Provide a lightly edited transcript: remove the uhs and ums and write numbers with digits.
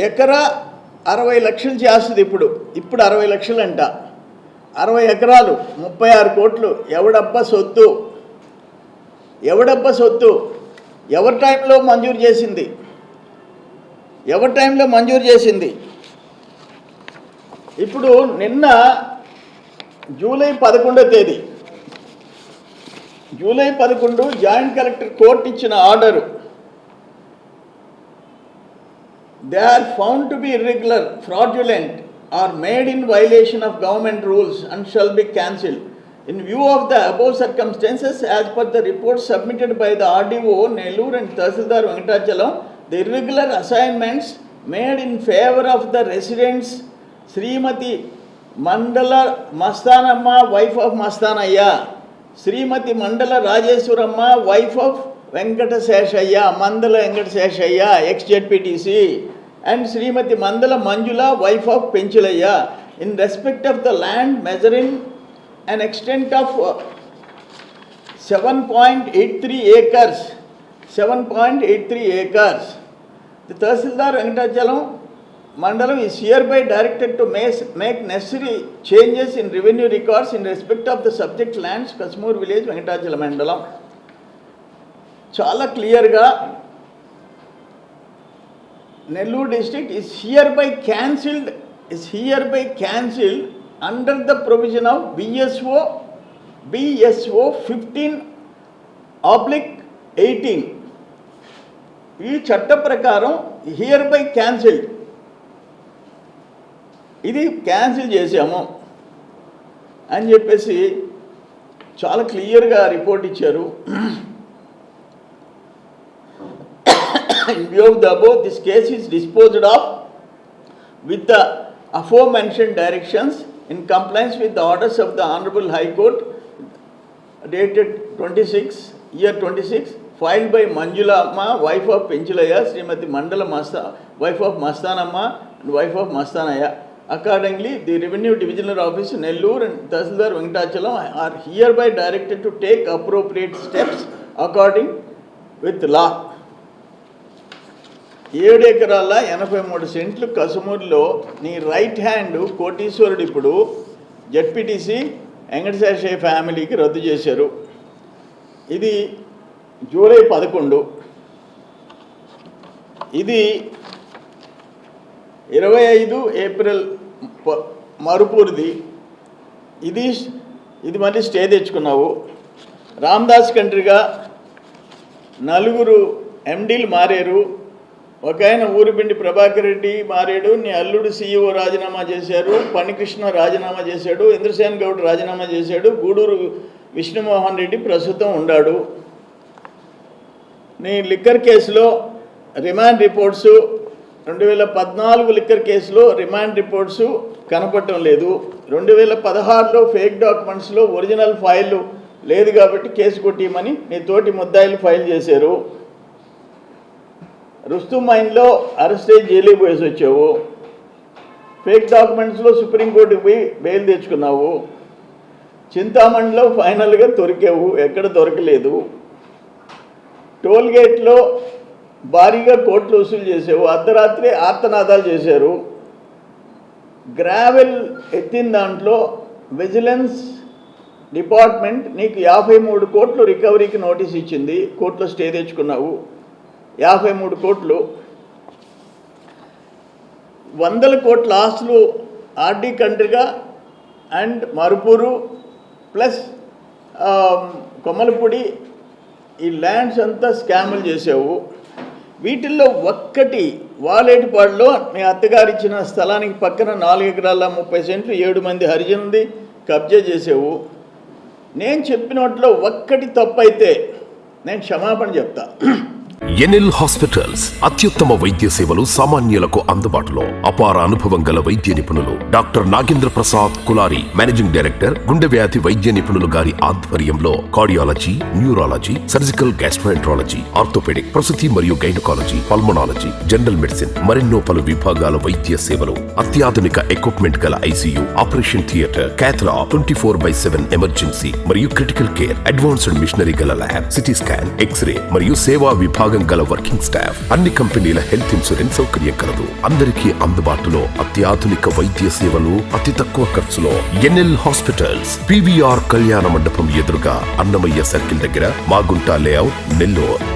ఎకరా 60 లక్షలు చేస్తుంది. ఇప్పుడు 60 లక్షలు అంట. 60 ఎకరాలు 36 కోట్లు. ఎవడబ్బా సొత్తు? ఎవరి టైంలో మంజూరు చేసింది? ఇప్పుడు నిన్న జూలై 11వ తేదీ జాయింట్ కలెక్టర్ కోర్టు ఇచ్చిన order, they are found to be irregular, fraudulent or made in violation of government rules and shall be cancelled. In view of the above circumstances, as per the report submitted by the RDO Nellore and Tahsildar Venkatachalam, the irregular assignments made in favor of the residents Srimati Mandala Mastanamma, wife of Mastanaya, Srimati Mandala Rajeswaramma, wife of Venkata Seshaya, Mandala Venkata Seshaya, ex-JPTC, and Srimati Mandala Manjula, wife of Penchalaya, in respect of the land measuring an extent of 7.83 acres. The Tahsildar Venkatachalam Mandalam is hereby directed to make necessary changes in revenue records in respect of the subject lands, Kasmur village, Venkatachalam Mandalam. చాలా క్లియర్గా Nellore district is hereby cancelled under the provision of BSO 15/18. ఈ చట్ట ప్రకారం hereby cancelled, ఇది cancel చేసాము అని చెప్పేసి చాలా క్లియర్గా రిపోర్ట్ ఇచ్చారు. In view of the above, this case is disposed of with the aforementioned directions in compliance with the orders of the Honorable High Court dated 26, filed by Manjula Amma, wife of Penchalaya, Srimati Mandala wife of Mastanamma and wife of Mastanaya. Accordingly, the Revenue Divisional Office Nellore and Tahsildar Venkatachalam are hereby directed to take appropriate steps according with law. 7 ఎకరాల 83 సెంట్లు కసుమూరులో నీ right hand కోటీశ్వరుడు ఇప్పుడు ZPTC Venkataseshaiah ఫ్యామిలీకి రద్దు చేశారు. ఇది July 11. ఇది 25 ఏప్రిల్ మరుపూర్ది. ఇది మళ్ళీ స్టే తెచ్చుకున్నావు. రామ్దాస్ కంట్రీగా 4 ఎండీలు మారారు. ఒక ఆయన ఊరిపిండి ప్రభాకర్ రెడ్డి మారాడు. నీ అల్లుడు CEO రాజీనామా చేశారు. పనికృష్ణ రాజీనామా చేశాడు. ఇంద్రసేన్ గౌడ్ రాజీనామా చేశాడు. గూడూరు విష్ణుమోహన్ రెడ్డి ప్రస్తుతం ఉన్నాడు. నీ లిక్కర్ కేసులో రిమాండ్ రిపోర్ట్స్ 2014 లిక్కర్ కేసులో రిమాండ్ రిపోర్ట్స్ కనపడటం లేదు. 2016లో ఫేక్ డాక్యుమెంట్స్లో ఒరిజినల్ ఫైల్ లేదు కాబట్టి కేసు కొట్టిమని నీ తోటి ముద్దాయిలు ఫైల్ చేశారు. రుస్తుం మైన్లో అరెస్ట్ అయ్యి జైలుకి పోయేసి వచ్చావు. ఫేక్ డాక్యుమెంట్స్లో సుప్రీంకోర్టుకి పోయి బెయిల్ తెచ్చుకున్నావు. చింతామణిలో ఫైనల్గా దొరికావు, ఎక్కడ దొరకలేదు. టోల్గేట్లో భారీగా కోట్లు వసూలు చేసావు. అర్ధరాత్రి ఆర్తనాదాలు చేశారు. గ్రావెల్ ఎత్తిన దాంట్లో విజిలెన్స్ డిపార్ట్మెంట్ నీకు 53 కోట్లు రికవరీకి నోటీస్ ఇచ్చింది. కోర్టులో స్టే తెచ్చుకున్నావు. 53 కోట్లు. 100 కోట్ల ఆస్తులు ఆర్డీ కంట్రీగా అండ్ మరుపూరు ప్లస్ కొమ్మలపూడి ఈ ల్యాండ్స్ అంతా స్కాములు చేసావు. వీటిల్లో ఒక్కటి వాలేటిపాడులో మీ అత్తగారు ఇచ్చిన స్థలానికి పక్కన 4 ఎకరాల 30 సెంట్లు 7 మంది హరిజనుంది కబ్జా చేసావు. నేను చెప్పినట్లో ఒక్కటి తప్పైతే నేను క్షమాపణ చెప్తా. ఎన్ఎల్ హాస్పిటల్స్ అత్యుత్తమ వైద్య సేవలు సామాన్యులకు అందుబాటులో. అపార అనుభవం గల వైద్య నిపుణులు doctor Nagendra Prasad Kulari, managing director, గుండె వ్యాధి వైద్య నిపుణులు గారి ఆధ్వర్యంలో cardiology, neurology, surgical gastroenterology, orthopaedic, ప్రసూతి మరియు గైనకాలజీ, పల్మనాలజీ, జనరల్ మెడిసిన్ మరెన్నో పలు విభాగాల వైద్య సేవలు. అత్యాధునిక ఎక్విప్మెంట్ గల ఐసీయూ, ఆపరేషన్ థియేటర్, క్యాథ్లా, 24/7 ఎమర్జెన్సీ మరియు క్రిటికల్ కేర్, అడ్వాన్స్డ్ మిషనరీ గల ల్యాబ్, సిటీ స్కాన్, ఎక్స్రే మరియు సేవా విభాగం అనుభవం గల వర్కింగ్ స్టాఫ్, అన్ని కంపెనీల హెల్త్ ఇన్సూరెన్స్ సౌకర్యం కలదు. అందరికీ అందుబాటులో అత్యాధునిక వైద్య సేవలు అతి తక్కువ ఖర్చులో. ఎన్ఎల్ హాస్పిటల్స్, పివిఆర్ కళ్యాణ మండపం ఎదురుగా, అన్నమయ్య సర్కిల్ దగ్గర, మాగుంట లేఅవుట్, నెల్లూరు.